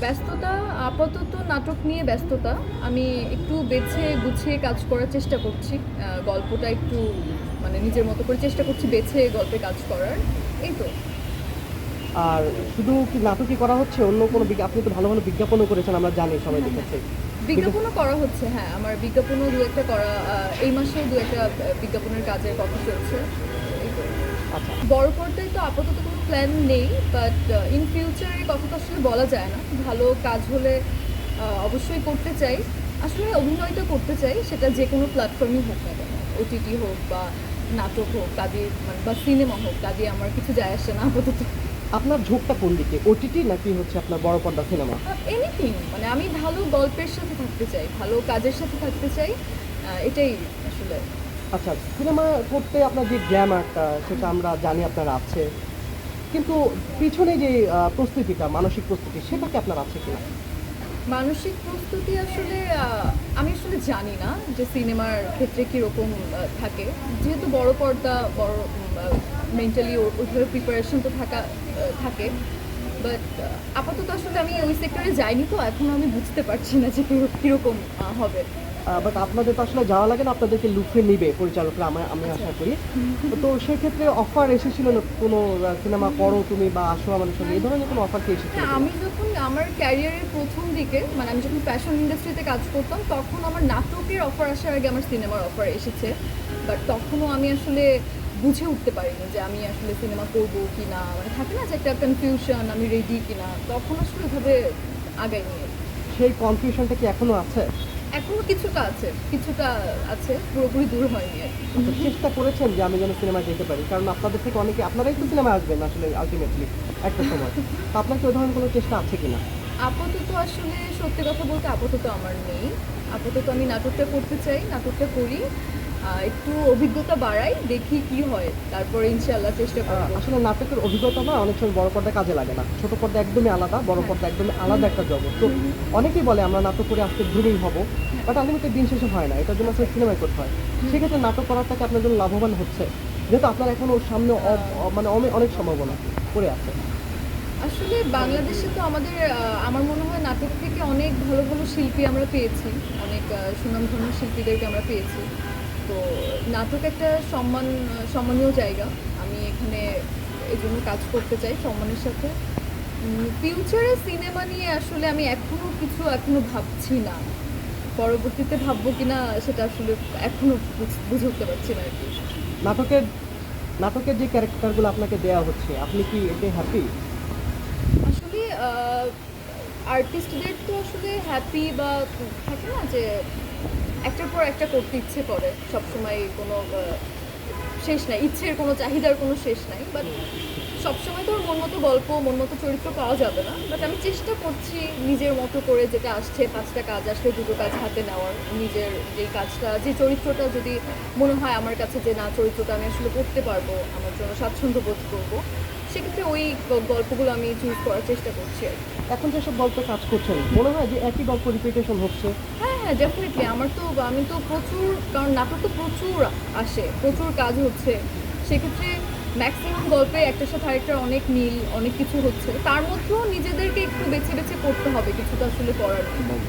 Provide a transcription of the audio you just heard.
ব্যস্ততা আপাতত নাটক নিয়ে ব্যস্ততা। আমি একটু বেছে গুছিয়ে কাজ করার চেষ্টা করছি। গল্পটা একটু মানে নিজের মতো করে চেষ্টা করছি বেছে গল্পে কাজ করার। এই তো। আর শুধু কি নাটকই করা হচ্ছে, অন্য কোনো আপনি তো ভালো ভালো বিজ্ঞাপনও করেছেন, আমরা জানি, সবাই হ্যাঁ, হ্যাঁ। দেখেছে। বিজ্ঞাপনও করা হচ্ছে, হ্যাঁ। আমার বিজ্ঞাপনও ২-১টা করা এই মাসেও ২-১টা বিজ্ঞাপনের কাজের কথা চলছে। এই তো। আচ্ছা। বড় পর্দায় তো আপাতত কোনো প্ল্যান নেই, বাট ইন ফিউচার এর কথা তো আসলে বলা যায় না। ভালো কাজ হলে অবশ্যই করতে চাই। আসলে অভিনয়টা করতে চাই, সেটা যেকোনো প্ল্যাটফর্মই হোক না কেন। ওটিটি হোক বা নাটক হোক, কাজে মানে বা সিনেমা হোক, কাজে আমার কিছু যায় আসে না আপাতত। আপনার ঝোঁকটা কোন দিকে, ওটিটি নাকি হচ্ছে আপনার বড় পর্দা সিনেমা? এনিথিং, মানে আমি ভালো গল্পের সাথে থাকতে চাই, ভালো কাজের সাথে থাকতে চাই। এটাই আসলে। আচ্ছা, সিনেমা করতে আপনার যে গ্ল্যামারটা সেটা আমরা জানি আপনার আছে, কিন্তু পিছনে যে প্রস্তুতিটা, মানসিক প্রস্তুতি, সেটা কি আপনার আছে কিনা? মানসিক প্রস্তুতি আসলে আমি আসলে জানি না যে সিনেমার ক্ষেত্রে কীরকম থাকে। যেহেতু বড় পর্দা, বড় মেন্টালি ওইভাবে প্রিপারেশন তো থাকে। বাট আপাতত আসলে আমি ওই সেক্টরে যাইনি, তো এখনও আমি বুঝতে পারছি না যে কীরকম হবে। বাট আপনাদের তো আসলে যাওয়া লাগে না, আপনাদেরকে লুফে নিবে পরিচালকরা, আমি আচ্ছা। আশা করি। তো সেক্ষেত্রে অফার এসেছিল না কোনো, সিনেমা করো তুমি বা আসো আমাদের সঙ্গে, এই ধরনের কোনো অফার কি এসেছিল হ্যাঁ, কিনা? আমি যখন আমার ক্যারিয়ারের প্রথম দিকে, মানে আমি যখন ফ্যাশন ইন্ডাস্ট্রিতে কাজ করতাম, তখন আমার নাটকের অফার আসার আগে আমার সিনেমার অফার এসেছে। বাট তখনও আমি আসলে বুঝে উঠতে পারিনি যে আমি আসলে সিনেমা করবো কি না। মানে থাকে না যে একটা কনফিউশন, আমি রেডি কিনা, তখন আসলে ওইভাবে আগাইনি। সেই কনফিউশনটা কি এখনো আছে? এখনো কিছুটা আছে, পুরোপুরি দূর হয়নি আর কি। আচ্ছা, চেষ্টা করেছেন যে আমি যেন সিনেমায় যেতে পারি, কারণ আপনাদের থেকে অনেকে, আপনারাই তো সিনেমায় আসবেন আসলে আলটিমেটলি একটা সময়। তো আপনার কি ওই ধরনের কোনো চেষ্টা আছে কিনা? আপাতত আসলে সত্যি কথা বলতে আপাতত আমার নেই। আপাতত আমি নাটকটা করতে চাই, নাটকটা করি। একটু অভিজ্ঞতা বাড়াই, দেখি কি হয়। তারপরে ইনশাআল্লাহ চেষ্টা করব। আসলে নাটকের অভিজ্ঞতা না অনেক সময় বড় পর্দায় কাজে লাগে না। ছোট পর্দা একদমই আলাদা, বড় পর্দা একদমই আলাদা একটা জগৎ। তো অনেকেই বলে আমরা নাটক করে আসতে গ্রুমিং হব, বাট আলটিমেটলি দিন শেষে হয় না। এটার জন্য আসলে সিনেমায় করতে হয়। সেক্ষেত্রে নাটক করাটাকে আপনার জন্য লাভবান হচ্ছে, যেহেতু আপনার এখনো সামনে মানে অনেক সম্ভাবনা পড়ে আছে। আসলে বাংলাদেশে তো আমাদের আমার মনে হয় নাটক থেকে অনেক ভালো ভালো শিল্পী আমরা পেয়েছি, অনেক সুনামধন্য শিল্পীদেরকে আমরা পেয়েছি। তো নাটক একটা সম্মানীয় জায়গা। আমি এখানে এই জন্য কাজ করতে চাই সম্মানের সাথে। ফিউচারে সিনেমা নিয়ে আসলে আমি এখনো ভাবছি না। পরবর্তীতে ভাববো কিনা সেটা আসলে এখনো বুঝে উঠতে পারছি না আর কি। নাটকের নাটকের যে ক্যারেক্টারগুলো আপনাকে দেয়া হচ্ছে, আপনি কি এতে হ্যাপি? আসলে আর্টিস্টদের তো আসলে হ্যাপি বা থাকে না যে একটার পর একটা করতে ইচ্ছে করে, সবসময় কোনো শেষ নাই, ইচ্ছের কোনো চাহিদার কোনো শেষ নাই। বাট সবসময় তো ওর মন মতো গল্প, মন মতো চরিত্র পাওয়া যাবে না। বাট আমি চেষ্টা করছি নিজের মতো করে, যেটা আসছে ৫টা কাজ আসলে ২টো কাজ হাতে নেওয়ার। নিজের যেই কাজটা, যে চরিত্রটা যদি মনে হয় আমার কাছে যে না, চরিত্রটা আমি আসলে করতে পারবো, আমার জন্য স্বাচ্ছন্দ্য বোধ করবো, সেক্ষেত্রে ওই গল্পগুলো আমি চুজ করার চেষ্টা করছি আর কি। এখন যেসব গল্পে কাজ করছেন, মনে হয় যে একই গল্প রিপিটেশন হচ্ছে? হ্যাঁ, হ্যাঁ, ডেফিনিটলি। আমি তো প্রচুর, কারণ নাটক তো প্রচুর আসে, প্রচুর কাজ হচ্ছে। সেক্ষেত্রে ম্যাক্সিমাম গল্পে একটার সাথে আরেকটার অনেক মিল, অনেক কিছু হচ্ছে। তার মধ্যেও নিজেদেরকে একটু বেছে বেছে করতে হবে, কিছু তো আসলে করার নেই।